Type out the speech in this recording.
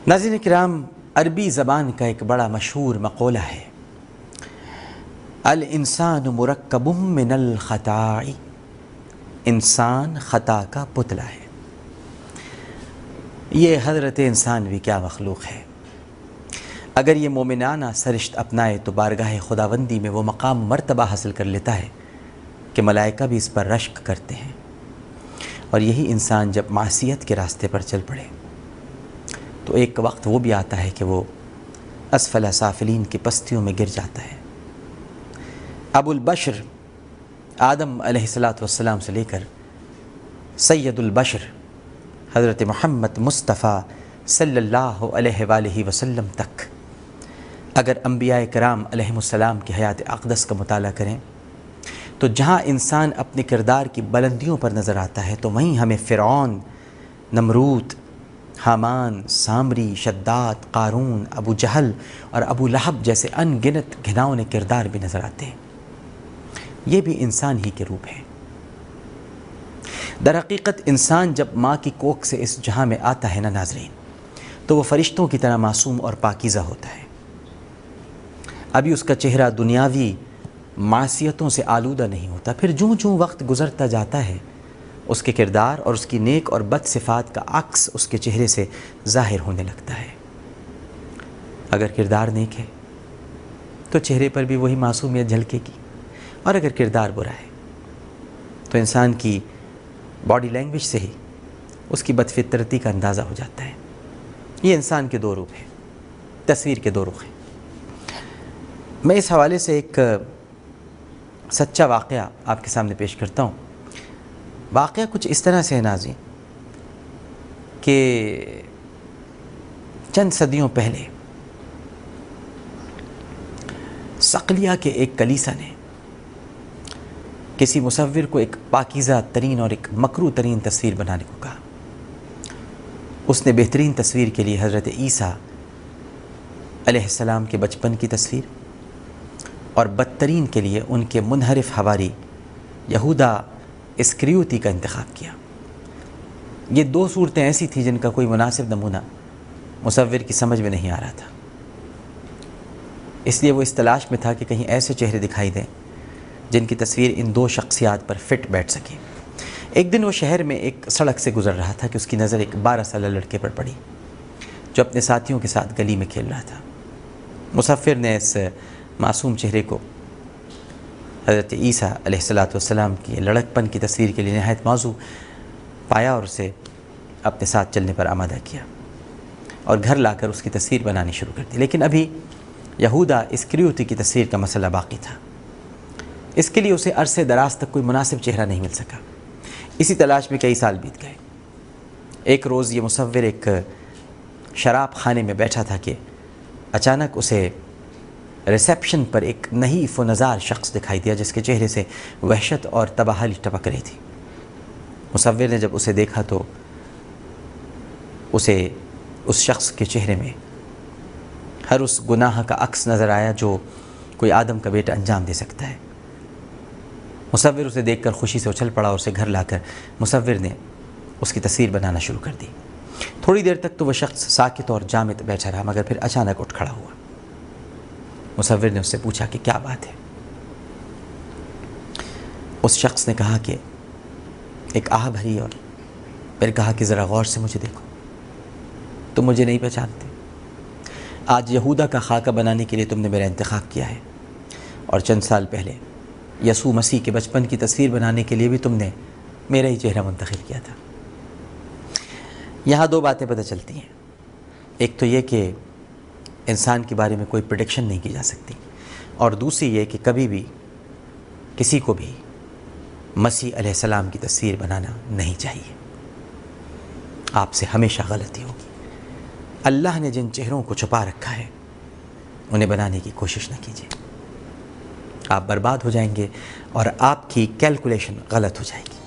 ناظرین کرام، عربی زبان کا ایک بڑا مشہور مقولہ ہے، الانسان مرکب من الخطاء، انسان خطا کا پتلا ہے۔ یہ حضرت انسان بھی کیا مخلوق ہے۔ اگر یہ مومنانہ سرشت اپنائے تو بارگاہ خداوندی میں وہ مقام مرتبہ حاصل کر لیتا ہے کہ ملائکہ بھی اس پر رشک کرتے ہیں، اور یہی انسان جب معصیت کے راستے پر چل پڑے تو ایک وقت وہ بھی آتا ہے کہ وہ اسفل سافلین کی پستیوں میں گر جاتا ہے۔ ابو البشر آدم علیہ السلام سے لے کر سید البشر حضرت محمد مصطفیٰ صلی اللہ علیہ وآلہ وسلم تک اگر انبیاء کرام علیہم السلام کی حیات اقدس کا مطالعہ کریں تو جہاں انسان اپنے کردار کی بلندیوں پر نظر آتا ہے تو وہیں ہمیں فرعون، نمرود، حامان، سامری، شداد، قارون، ابو جہل اور ابو لہب جیسے ان گنت گھناؤنے کردار بھی نظر آتے ہیں۔ یہ بھی انسان ہی کے روپ ہیں۔ در حقیقت انسان جب ماں کی کوکھ سے اس جہاں میں آتا ہے نا ناظرین، تو وہ فرشتوں کی طرح معصوم اور پاکیزہ ہوتا ہے۔ ابھی اس کا چہرہ دنیاوی معصیتوں سے آلودہ نہیں ہوتا، پھر جوں جوں وقت گزرتا جاتا ہے اس کے کردار اور اس کی نیک اور بد صفات کا عکس اس کے چہرے سے ظاہر ہونے لگتا ہے۔ اگر کردار نیک ہے تو چہرے پر بھی وہی معصومیت جھلکے گی، اور اگر کردار برا ہے تو انسان کی باڈی لینگویج سے ہی اس کی بدفطرتی کا اندازہ ہو جاتا ہے۔ یہ انسان کے دو روپ ہیں، تصویر کے دو رخ ہیں۔ میں اس حوالے سے ایک سچا واقعہ آپ کے سامنے پیش کرتا ہوں۔ واقعہ کچھ اس طرح سے ہے ناظرین کہ چند صدیوں پہلے صقلیہ کے ایک کلیسا نے کسی مصور کو ایک پاکیزہ ترین اور ایک مکروہ ترین تصویر بنانے کو کہا۔ اس نے بہترین تصویر کے لیے حضرت عیسیٰ علیہ السلام کے بچپن کی تصویر اور بدترین کے لیے ان کے منحرف حواری یہودا اسکریوتی کا انتخاب کیا۔ یہ دو صورتیں ایسی تھیں جن کا کوئی مناسب نمونہ مصور کی سمجھ میں نہیں آ رہا تھا، اس لیے وہ اس تلاش میں تھا کہ کہیں ایسے چہرے دکھائی دیں جن کی تصویر ان دو شخصیات پر فٹ بیٹھ سکے۔ ایک دن وہ شہر میں ایک سڑک سے گزر رہا تھا کہ اس کی نظر ایک 12 سالہ لڑکے پر پڑی جو اپنے ساتھیوں کے ساتھ گلی میں کھیل رہا تھا۔ مصور نے اس معصوم چہرے کو حضرت عیسیٰ علیہ السلام کی لڑکپن کی تصویر کے لیے نہایت موزوں پایا اور اسے اپنے ساتھ چلنے پر آمادہ کیا اور گھر لا کر اس کی تصویر بنانی شروع کر دی۔ لیکن ابھی یہودا اسکریوتی کی تصویر کا مسئلہ باقی تھا۔ اس کے لیے اسے عرصے دراز تک کوئی مناسب چہرہ نہیں مل سکا۔ اسی تلاش میں کئی سال بیت گئے۔ ایک روز یہ مصور ایک شراب خانے میں بیٹھا تھا کہ اچانک اسے ریسیپشن پر ایک نحیف و نزار شخص دکھائی دیا جس کے چہرے سے وحشت اور تباہی ٹپک رہی تھی۔ مصور نے جب اسے دیکھا تو اسے اس شخص کے چہرے میں ہر اس گناہ کا عکس نظر آیا جو کوئی آدم کا بیٹا انجام دے سکتا ہے۔ مصور اسے دیکھ کر خوشی سے اچھل پڑا اور اسے گھر لا کر مصور نے اس کی تصویر بنانا شروع کر دی۔ تھوڑی دیر تک تو وہ شخص ساکت اور جامد بیٹھا رہا، مگر پھر اچانک اٹھ کھڑا ہوا۔ مصور نے اس سے پوچھا کہ کیا بات ہے؟ اس شخص نے کہا کہ ایک آہ بھری اور پھر کہا کہ ذرا غور سے مجھے دیکھو، تم مجھے نہیں پہچانتے۔ آج یہودا کا خاکہ بنانے کے لیے تم نے میرا انتخاب کیا ہے، اور چند سال پہلے یسوع مسیح کے بچپن کی تصویر بنانے کے لیے بھی تم نے میرا ہی چہرہ منتخب کیا تھا۔ یہاں دو باتیں پتہ چلتی ہیں۔ ایک تو یہ کہ انسان کے بارے میں کوئی پریڈکشن نہیں کی جا سکتی، اور دوسری یہ کہ کبھی بھی کسی کو بھی مسیح علیہ السلام کی تصویر بنانا نہیں چاہیے۔ آپ سے ہمیشہ غلطی ہوگی۔ اللہ نے جن چہروں کو چھپا رکھا ہے انہیں بنانے کی کوشش نہ کیجیے، آپ برباد ہو جائیں گے اور آپ کی کیلکولیشن غلط ہو جائے گی۔